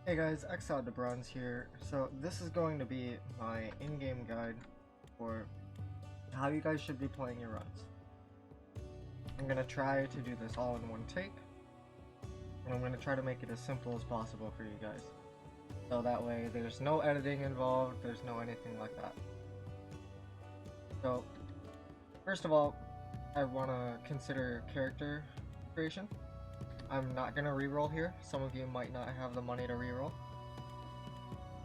Hey guys, Exiled to Bronze here. So this is going to be my in-game guide for how you guys should be playing your runs. I'm going to try to do this all in one take, and I'm going to try to make it as simple as possible for you guys. So that way there's no editing involved, there's no anything like that. So, first of all, I want to consider character creation. I'm not going to reroll here. Some of you might not have the money to reroll.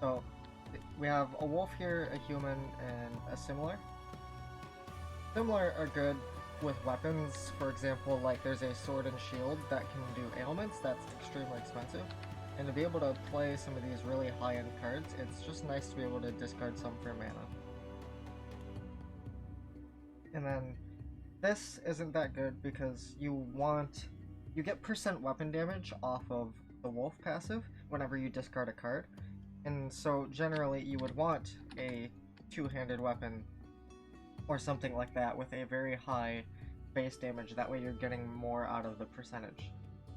So, we have a wolf here, a human, and a similar. Similar are good with weapons. For example, like there's a sword and shield that can do ailments. That's extremely expensive. And to be able to play some of these really high-end cards, it's just nice to be able to discard some for mana. And then this isn't that good because you get percent weapon damage off of the wolf passive whenever you discard a card. And so generally you would want a two-handed weapon or something like that with a very high base damage. That way you're getting more out of the percentage.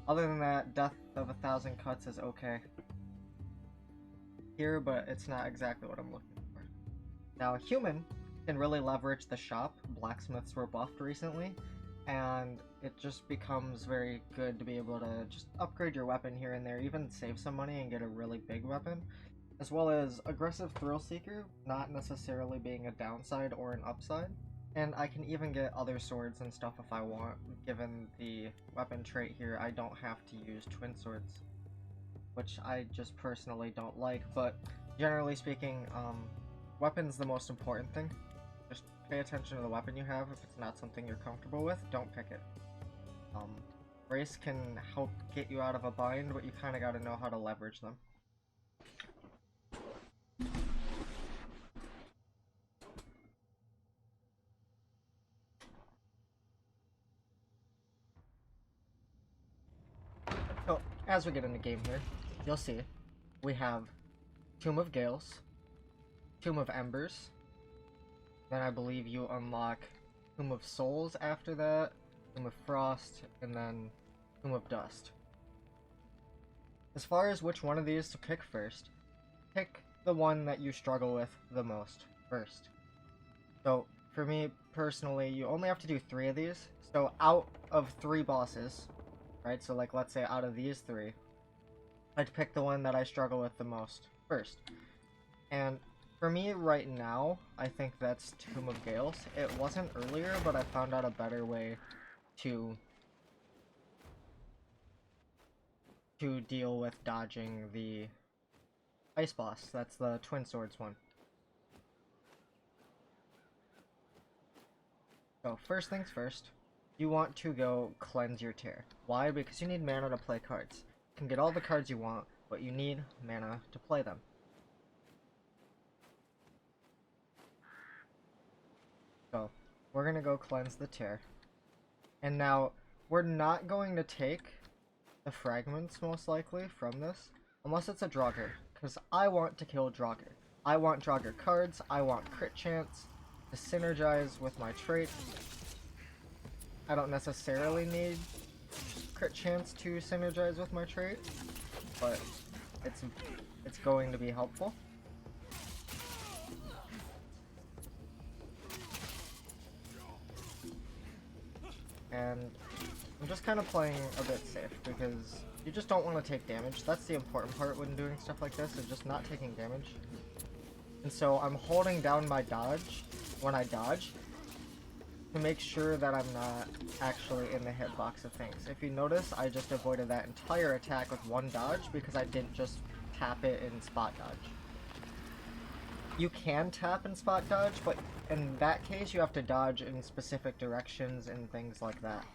Other than that, Death of 1,000 Cuts is okay here, but it's not exactly what I'm looking for. Now, a human can really leverage the shop. Blacksmiths were buffed recently, and it just becomes very good to be able to just upgrade your weapon here and there, even save some money and get a really big weapon. As well as Aggressive Thrill Seeker, not necessarily being a downside or an upside. And I can even get other swords and stuff if I want. Given the weapon trait here, I don't have to use twin swords, which I just personally don't like, but generally speaking, weapon's the most important thing. Just pay attention to the weapon you have. If it's not something you're comfortable with, don't pick it. Race can help get you out of a bind, but you kind of got to know how to leverage them. So, as we get into game here, you'll see we have Tomb of Gales, Tomb of Embers, then I believe you unlock Tomb of Souls after that, Tomb of Frost, and then Tomb of Dust. As far as which one of these to pick first, pick the one that you struggle with the most first. So, for me personally, you only have to do 3 of these. So, out of 3 bosses, right? So, like, let's say out of these 3, I'd pick the one that I struggle with the most first. And for me right now, I think that's Tomb of Gales. It wasn't earlier, but I found out a better way to deal with dodging the ice boss. That's the Twin Swords one. So first things first, you want to go cleanse your tear. Why? Because you need mana to play cards. You can get all the cards you want, but you need mana to play them. So we're gonna go cleanse the tear. And now we're not going to take the fragments most likely from this, unless it's a Draugr, because I want to kill Draugr. I want Draugr cards, I want crit chance to synergize with my trait. I don't necessarily need crit chance to synergize with my trait, but it's going to be helpful. And I'm just kind of playing a bit safe because you just don't want to take damage. That's the important part when doing stuff like this, is just not taking damage. And so I'm holding down my dodge when I dodge to make sure that I'm not actually in the hitbox of things. If you notice, I just avoided that entire attack with 1 dodge because I didn't just tap it in spot dodge. You can tap and spot dodge, but in that case you have to dodge in specific directions and things like that.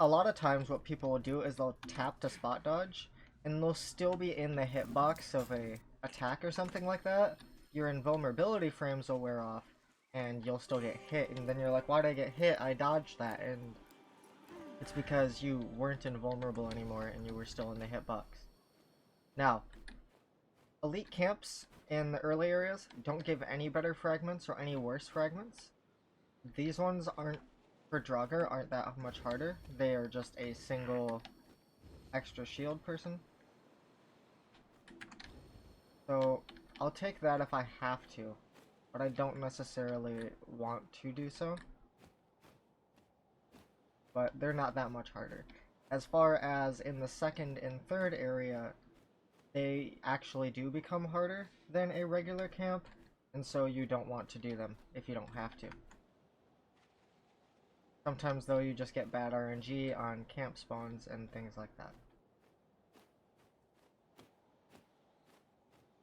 A lot of times what people will do is they'll tap to spot dodge, and they'll still be in the hitbox of a attack or something like that. Your invulnerability frames will wear off, and you'll still get hit, and then you're like, why'd I get hit? I dodged that, and it's because you weren't invulnerable anymore, and you were still in the hitbox. Now, elite camps in the early areas don't give any better fragments or any worse fragments. These ones aren't, for Draugr, aren't that much harder. They are just a single extra shield person. So I'll take that if I have to, but I don't necessarily want to do so. But they're not that much harder. As far as in the second and third area, they actually do become harder than a regular camp, and so you don't want to do them if you don't have to. Sometimes though you just get bad RNG on camp spawns and things like that.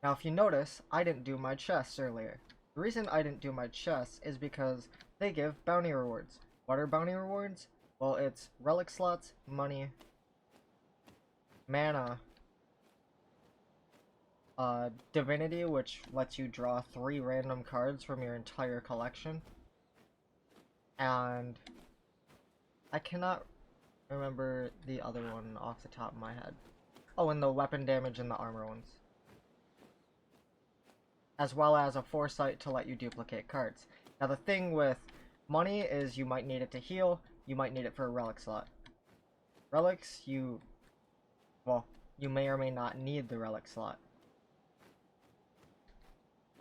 Now if you notice, I didn't do my chests earlier. The reason I didn't do my chests is because they give bounty rewards. What are bounty rewards? Well, it's relic slots, money, mana, divinity, which lets you draw 3 random cards from your entire collection, and I cannot remember the other one off the top of my head. Oh, and the weapon damage and the armor ones. As well as a foresight to let you duplicate cards. Now the thing with money is you might need it to heal, you might need it for a relic slot. Relics, you may or may not need the relic slot.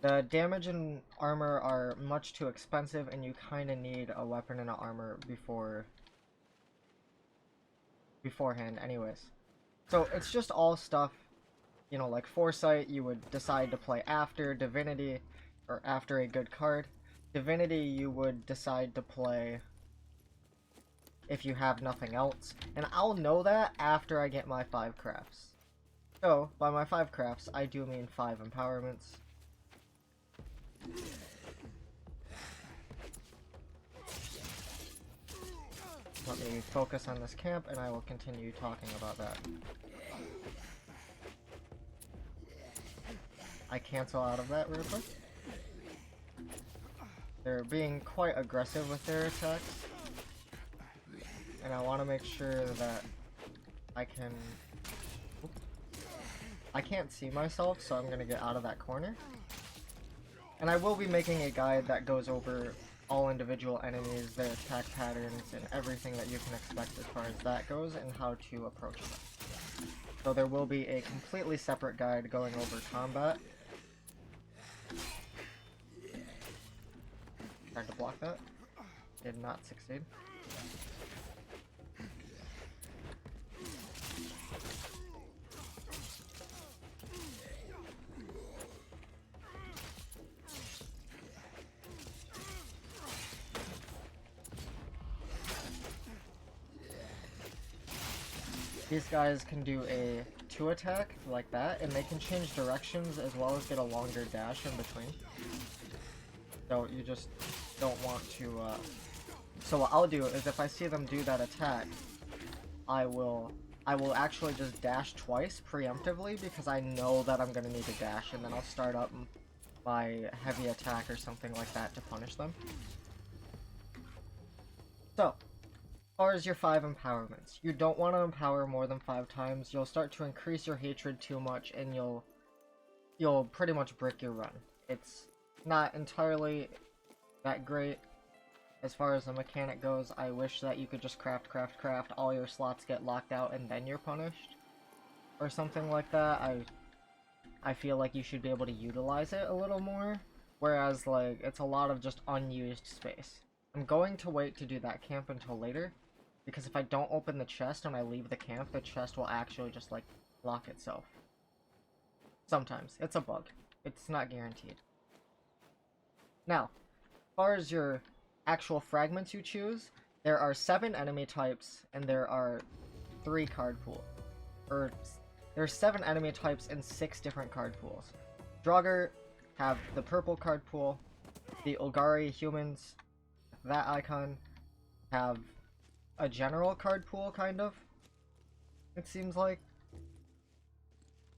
The damage and armor are much too expensive, and you kinda need a weapon and an armor beforehand anyways. So it's just all stuff, you know, like Foresight you would decide to play after, Divinity, or after a good card. Divinity you would decide to play if you have nothing else, and I'll know that after I get my 5 crafts. So, by my 5 crafts, I do mean 5 empowerments. Let me focus on this camp, and I will continue talking about that. I cancel out of that real quick. They're being quite aggressive with their attacks, and I want to make sure that I can't see myself, so I'm going to get out of that corner. And I will be making a guide that goes over all individual enemies, their attack patterns, and everything that you can expect as far as that goes, and how to approach them. So there will be a completely separate guide going over combat. Tried to block that. Did not succeed. These guys can do a 2 attack like that, and they can change directions as well as get a longer dash in between. So you just don't want to, So what I'll do is if I see them do that attack, I will actually just dash twice preemptively because I know that I'm going to need to dash, and then I'll start up my heavy attack or something like that to punish them. So, as far as your 5 empowerments, you don't want to empower more than 5 times. You'll start to increase your hatred too much, and you'll pretty much brick your run. It's not entirely that great as far as the mechanic goes. I wish that you could just craft, all your slots get locked out, and then you're punished, or something like that. I feel like you should be able to utilize it a little more, whereas like it's a lot of just unused space. I'm going to wait to do that camp until later, because if I don't open the chest and I leave the camp, the chest will actually just like lock itself. Sometimes. It's a bug. It's not guaranteed. Now, as far as your actual fragments you choose, there are 7 enemy types and there are 3 card pools. There's 7 enemy types and 6 different card pools. Draugr have the purple card pool. The Ulgari humans, that icon, have a general card pool, kind of, it seems like.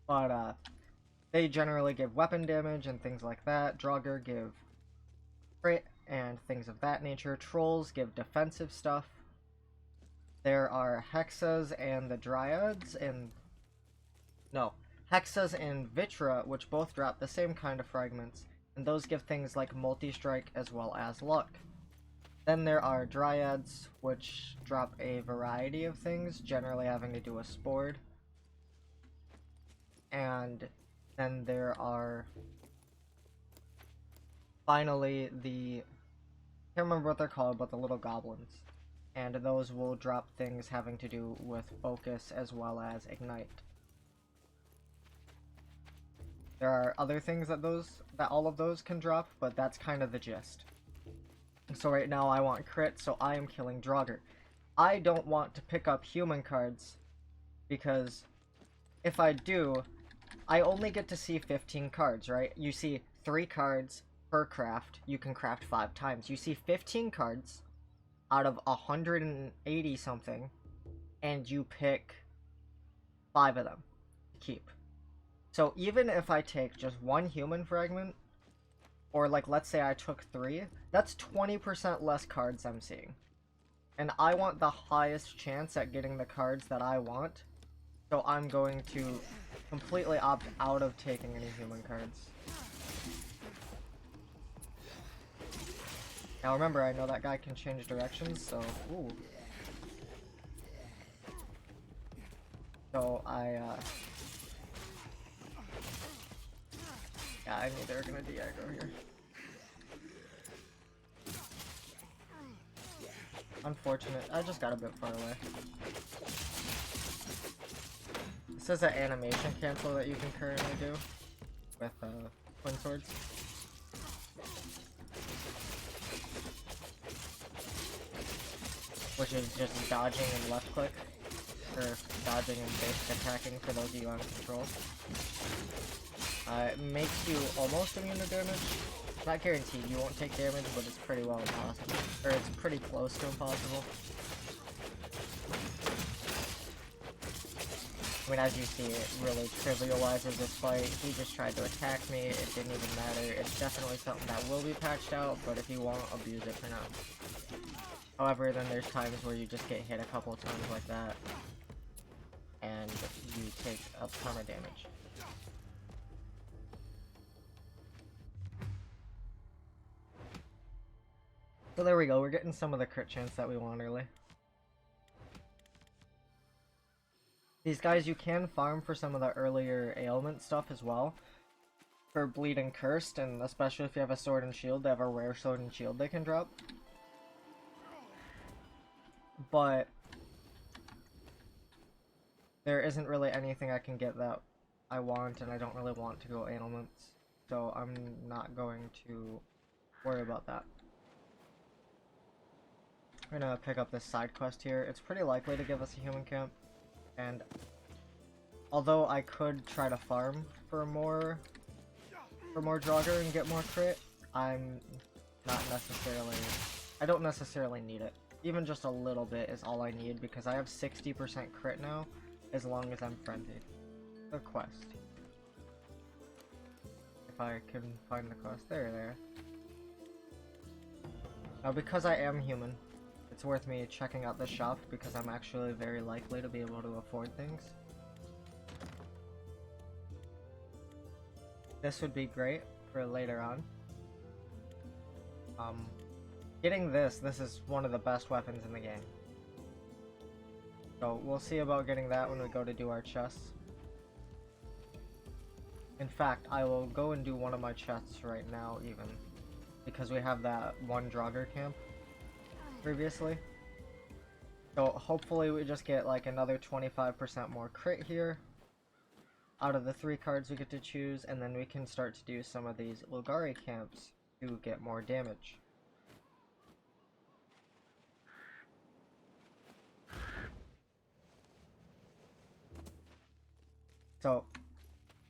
But, they generally give weapon damage and things like that. Draugr give crit and things of that nature. Trolls give defensive stuff. There are Hexas and the Dryads, and... no. Hexas and Vitra, which both drop the same kind of fragments, and those give things like multi-strike as well as luck. Then there are Dryads, which drop a variety of things, generally having to do with Spord. and then there are finally the, I can't remember what they're called, but the little goblins. And those will drop things having to do with focus as well as ignite. There are other things that all of those can drop, but that's kind of the gist. So right now I want crit, so I am killing Draugr. I don't want to pick up human cards, because if I do, I only get to see 15 cards, right? You see 3 cards per craft, you can craft 5 times. You see 15 cards out of 180 something, and you pick 5 of them to keep. So even if I take just 1 human fragment, or like let's say I took 3, that's 20% less cards I'm seeing. And I want the highest chance at getting the cards that I want, so I'm going to completely opt out of taking any human cards. Now remember, I know that guy can change directions, so ooh. So yeah, I knew they were gonna de-aggro here. Unfortunate. I just got a bit far away. This is an animation cancel that you can currently do with twin swords. Which is just dodging and left click, or dodging and basic attacking for those of you on control. It makes you almost immune to damage. Not guaranteed, you won't take damage, but it's pretty well impossible. Or it's pretty close to impossible. I mean, as you see, it really trivializes this fight. He just tried to attack me, it didn't even matter. It's definitely something that will be patched out, but if you won't, abuse it for now. However, then there's times where you just get hit a couple times like that, and you take a ton of damage. So there we go, we're getting some of the crit chance that we want early. These guys, you can farm for some of the earlier ailment stuff as well. For Bleeding Cursed, and especially if you have a sword and shield, they have a rare sword and shield they can drop. But there isn't really anything I can get that I want, and I don't really want to go ailments. So I'm not going to worry about that. I'm gonna pick up this side quest here. It's pretty likely to give us a human camp, and although I could try to farm for more Draugr and get more crit, I don't necessarily need it. Even just a little bit is all I need, because I have 60% crit now, as long as I'm frenzied. The quest. If I can find the quest. There. Now, because I am human, it's worth me checking out the shop, because I'm actually very likely to be able to afford things. This would be great for later on. Getting this is one of the best weapons in the game. So we'll see about getting that when we go to do our chests. In fact, I will go and do one of my chests right now even, because we have that one Draugr camp previously. So hopefully we just get like another 25% more crit here out of the 3 cards we get to choose, and then we can start to do some of these Lugari camps to get more damage. So,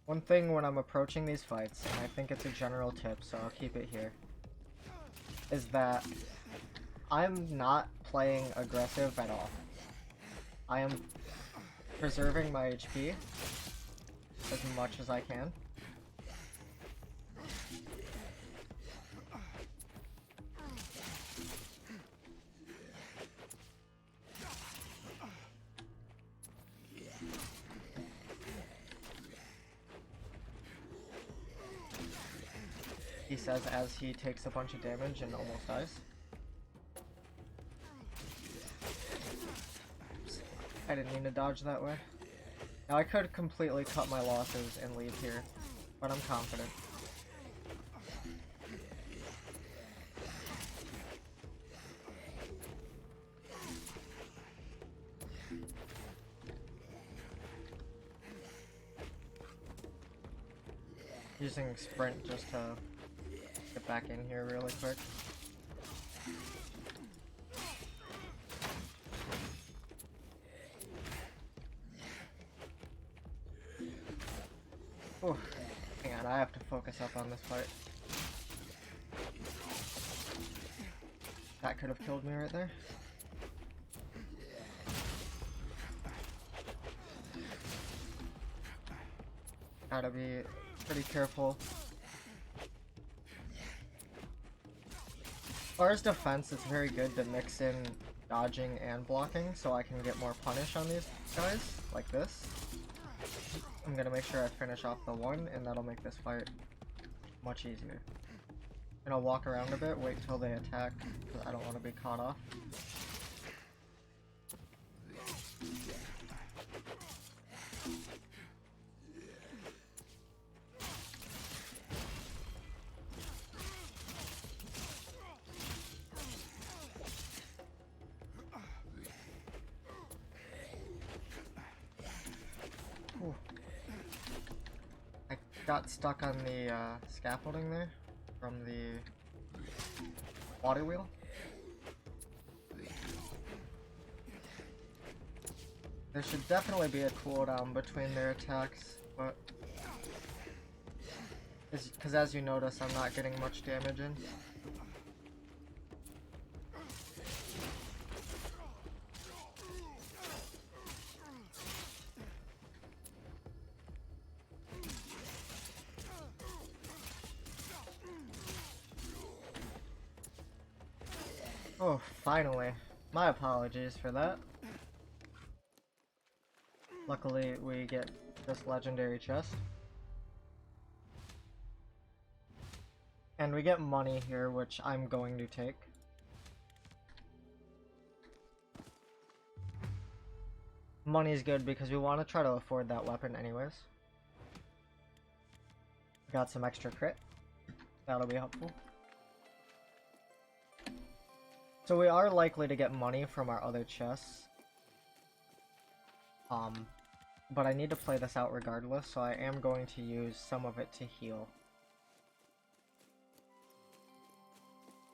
one thing when I'm approaching these fights, and I think it's a general tip, so I'll keep it here, is that I'm not playing aggressive at all. I am preserving my HP as much as I can. He says as he takes a bunch of damage and almost dies. Oops. I didn't mean to dodge that way. Now I could completely cut my losses and leave here, but I'm confident. Using sprint just to get back in here really quick. Ooh, hang on, I have to focus up on this fight. That could have killed me right there. Gotta be pretty careful. As far as defense, it's very good to mix in dodging and blocking so I can get more punish on these guys, like this. I'm gonna make sure I finish off the one, and that'll make this fight much easier. And I'll walk around a bit, wait till they attack, because I don't want to be caught off. Ooh. I got stuck on the scaffolding there from the body wheel. There should definitely be a cooldown between their attacks, but because as you notice, I'm not getting much damage in. Oh, finally. My apologies for that. Luckily, we get this legendary chest. And we get money here, which I'm going to take. Money's good because we want to try to afford that weapon anyways. Got some extra crit. That'll be helpful. So we are likely to get money from our other chests. But I need to play this out regardless, so I am going to use some of it to heal.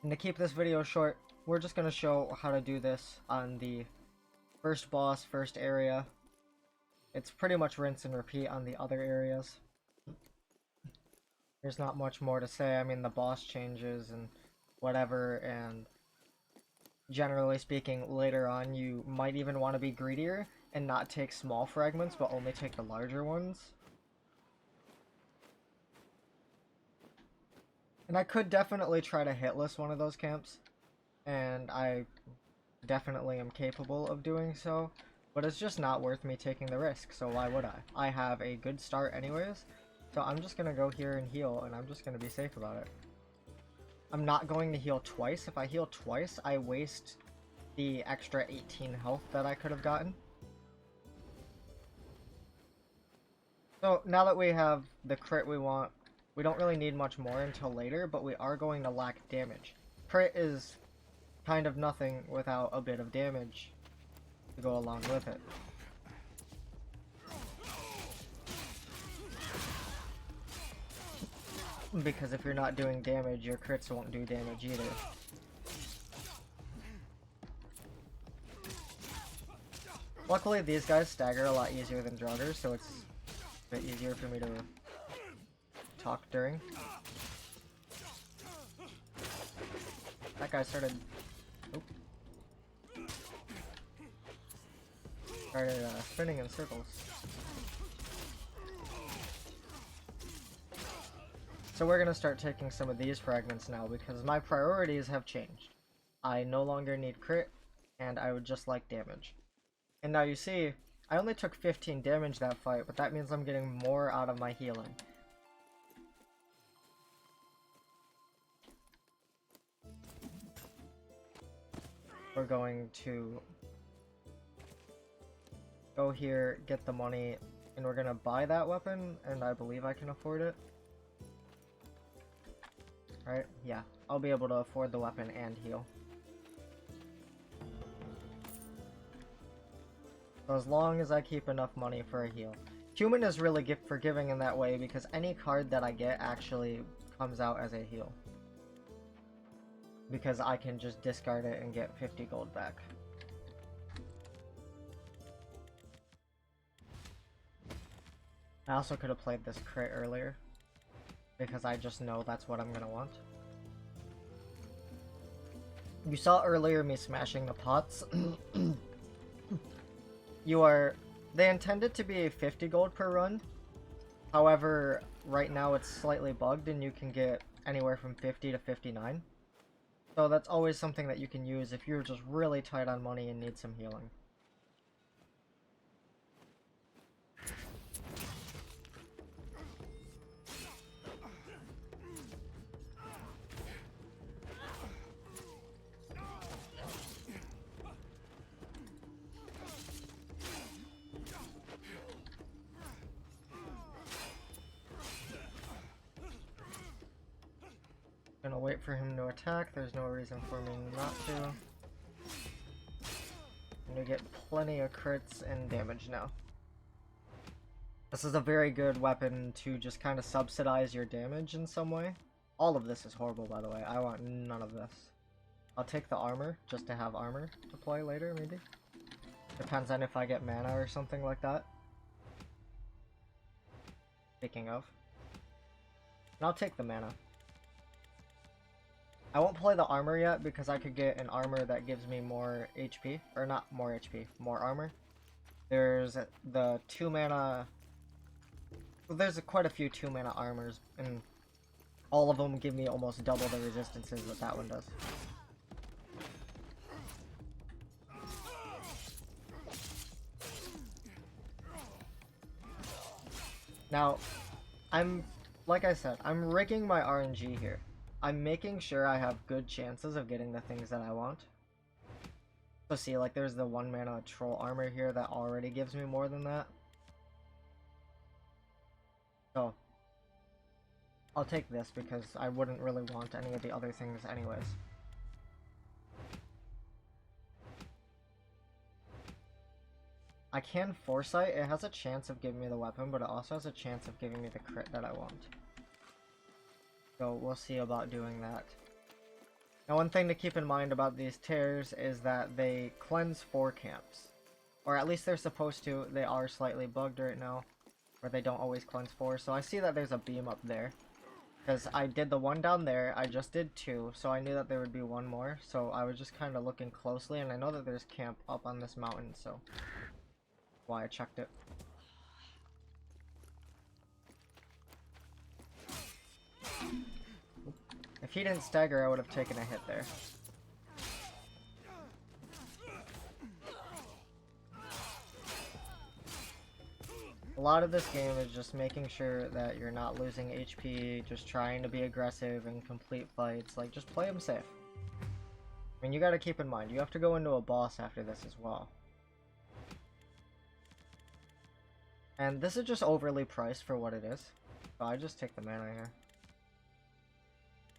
And to keep this video short, we're just going to show how to do this on the first boss, first area. It's pretty much rinse and repeat on the other areas. There's not much more to say. I mean, the boss changes and whatever, and generally speaking, later on you might even want to be greedier and not take small fragments, but only take the larger ones. And I could definitely try to hitless one of those camps, and I definitely am capable of doing so, but it's just not worth me taking the risk, so why would I? I have a good start anyways, so I'm just gonna go here and heal, and I'm just gonna be safe about it. I'm not going to heal twice. If I heal twice, I waste the extra 18 health that I could have gotten. So now that we have the crit we want, we don't really need much more until later, but we are going to lack damage. Crit is kind of nothing without a bit of damage to go along with it. Because if you're not doing damage, your crits won't do damage either. Luckily, these guys stagger a lot easier than Draugrs, so it's a bit easier for me to talk during. That guy started spinning in circles. So we're gonna start taking some of these fragments now because my priorities have changed. I no longer need crit, and I would just like damage. And now you see, I only took 15 damage that fight, but that means I'm getting more out of my healing. We're going to go here, get the money, And we're gonna buy that weapon, and I believe I can afford it. Right? Yeah. I'll be able to afford the weapon and heal. So as long as I keep enough money for a heal. Human is really forgiving in that way because any card that I get actually comes out as a heal. Because I can just discard it and get 50 gold back. I also could have played this crit earlier. Because I just know that's what I'm gonna want. You saw earlier me smashing the pots. They intended to be 50 gold per run. However, right now it's slightly bugged and you can get anywhere from 50 to 59. So that's always something that you can use if you're just really tight on money and need some healing. Gonna wait for him to attack, there's no reason for me not to. I'm gonna get plenty of crits and damage now. This is a very good weapon to just kind of subsidize your damage in some way. All of this is horrible, by the way. I want none of this. I'll take the armor, just to have armor to play later, maybe. Depends on if I get mana or something like that. Speaking of. And I'll take the mana. I won't play the armor yet because I could get an armor that gives me more HP. Or not more HP, more armor. There's the 2 mana... Well, there's quite a few 2 mana armors, and all of them give me almost double the resistances that that one does. Now, like I said, I'm rigging my RNG here. I'm making sure I have good chances of getting the things that I want. So see, like there's the 1 mana troll armor here that already gives me more than that. So, I'll take this because I wouldn't really want any of the other things anyways. I can foresight, it has a chance of giving me the weapon, but it also has a chance of giving me the crit that I want. So we'll see about doing that. Now one thing to keep in mind about these tears is that they cleanse 4 camps. Or at least they're supposed to. They are slightly bugged right now. Or they don't always cleanse 4. So I see that there's a beam up there. Because I did the 1 down there, I just did 2. So I knew that there would be 1 more. So I was just kind of looking closely, and I know that there's camp up on this mountain, so that's why I checked it. If he didn't stagger, I would have taken a hit there. A lot of this game is just making sure that you're not losing HP, just trying to be aggressive and complete fights. Like, just play them safe. I mean, you gotta keep in mind, you have to go into a boss after this as well. And this is just overly priced for what it is. So I just take the mana here.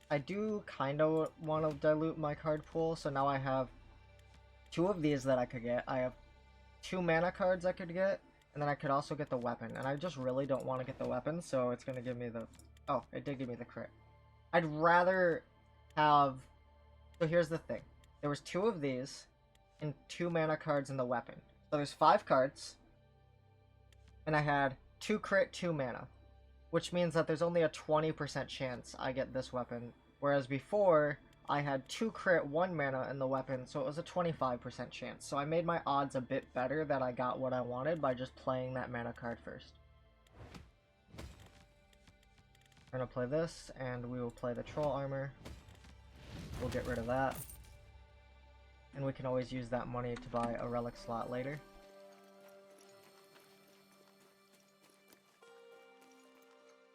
I do kind of want to dilute my card pool, so now I have 2 of these that I could get. I have 2 mana cards I could get, and then I could also get the weapon. And I just really don't want to get the weapon, so it's going to give me the... Oh, it did give me the crit. I'd rather have... So here's the thing. There was 2 of these, and 2 mana cards in the weapon. So there's 5 cards, and I had 2 crit, 2 mana. Which means that there's only a 20% chance I get this weapon. Whereas before, I had 2 crit, 1 mana in the weapon, so it was a 25% chance. So I made my odds a bit better that I got what I wanted by just playing that mana card first. We're gonna play this, and we will play the troll armor. We'll get rid of that. And we can always use that money to buy a relic slot later.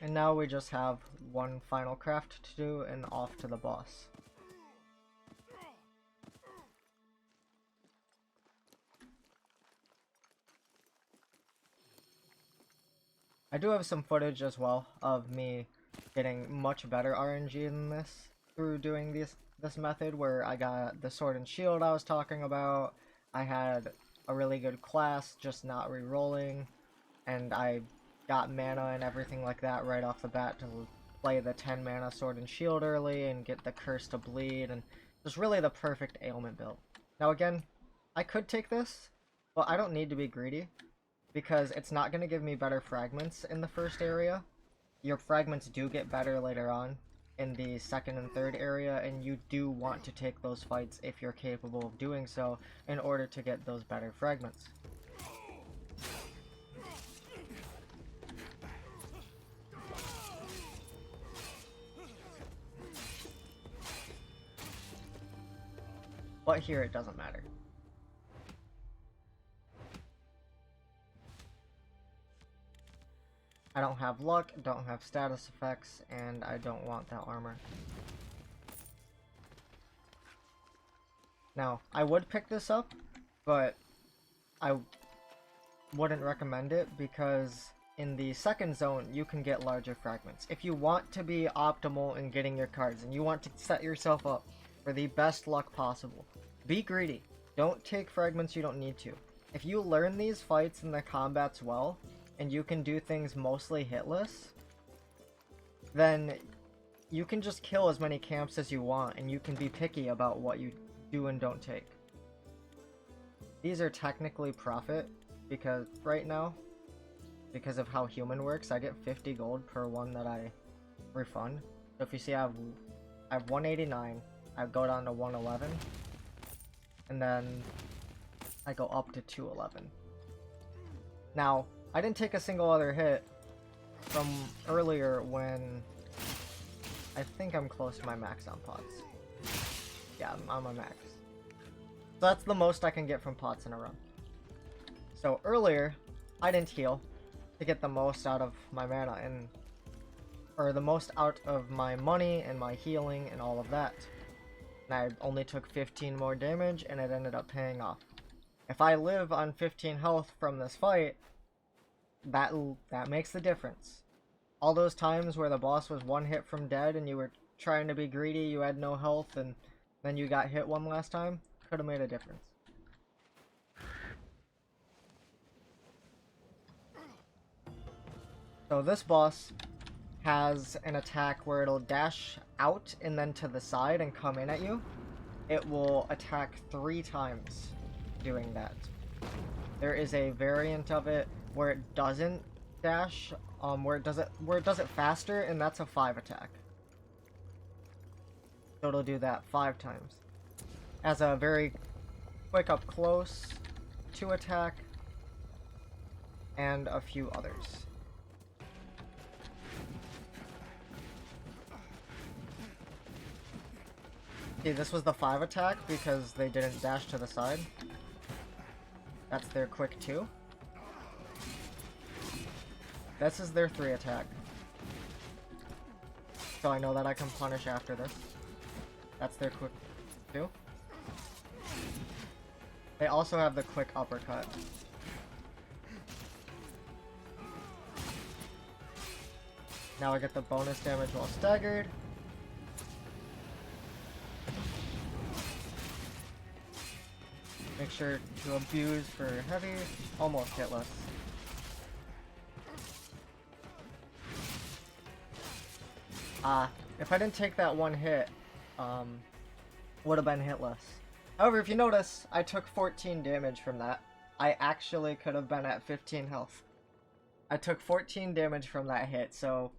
And now we just have 1 final craft to do and off to the boss. I do have some footage as well of me getting much better RNG than this through doing this method where I got the sword and shield I was talking about. I had a really good class, just not re-rolling, and I got mana and everything like that right off the bat to play the 10 mana sword and shield early and get the curse to bleed, and just really the perfect ailment build. Now again, I could take this, but I don't need to be greedy, because it's not going to give me better fragments in the first area. Your fragments do get better later on in the second and third area, and you do want to take those fights if you're capable of doing so in order to get those better fragments. But here it doesn't matter. I don't have luck, don't have status effects, and I don't want that armor. Now, I would pick this up, but I wouldn't recommend it because in the second zone, you can get larger fragments. If you want to be optimal in getting your cards and you want to set yourself up for the best luck possible, be greedy. Don't take fragments you don't need to. If you learn these fights and the combats well, and you can do things mostly hitless, then you can just kill as many camps as you want, and you can be picky about what you do and don't take. These are technically profit, because right now, because of how human works, I get 50 gold per one that I refund. So if you see I have 189, I go down to 111, and then I go up to 211. Now, I didn't take a single other hit from earlier when I think I'm close to my max on pots. Yeah, I'm my max. So that's the most I can get from pots in a run. So earlier, I didn't heal to get the most out of my mana or the most out of my money and my healing and all of that. And I only took 15 more damage and it ended up paying off. If I live on 15 health from this fight, that makes the difference. All those times where the boss was one hit from dead and you were trying to be greedy, you had no health, and then you got hit one last time, could have made a difference. So this boss has an attack where it'll dash out and then to the side and come in at you. It will attack 3 times doing that. There is a variant of it where it doesn't dash, where it does it faster, and that's a 5 attack. So it'll do that 5 times. As a very quick up close 2 attack, and a few others. See, this was the 5 attack because they didn't dash to the side. That's their quick 2. This is their 3 attack. So I know that I can punish after this. That's their quick 2. They also have the quick uppercut. Now I get the bonus damage while staggered. Make sure to abuse for heavy. Almost hitless. If I didn't take that one hit, would have been hitless. However, if you notice, I took 14 damage from that. I actually could have been at 15 health. I took 14 damage from that hit, so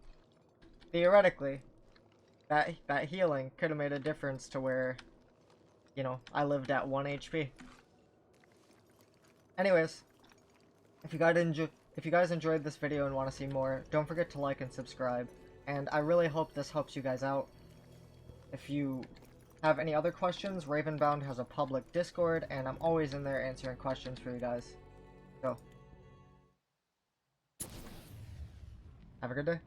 theoretically, that healing could have made a difference to where, you know, I lived at 1 HP. Anyways, if you guys enjoyed this video and want to see more, don't forget to like and subscribe. And I really hope this helps you guys out. If you have any other questions, Ravenbound has a public Discord, and I'm always in there answering questions for you guys. So, have a good day.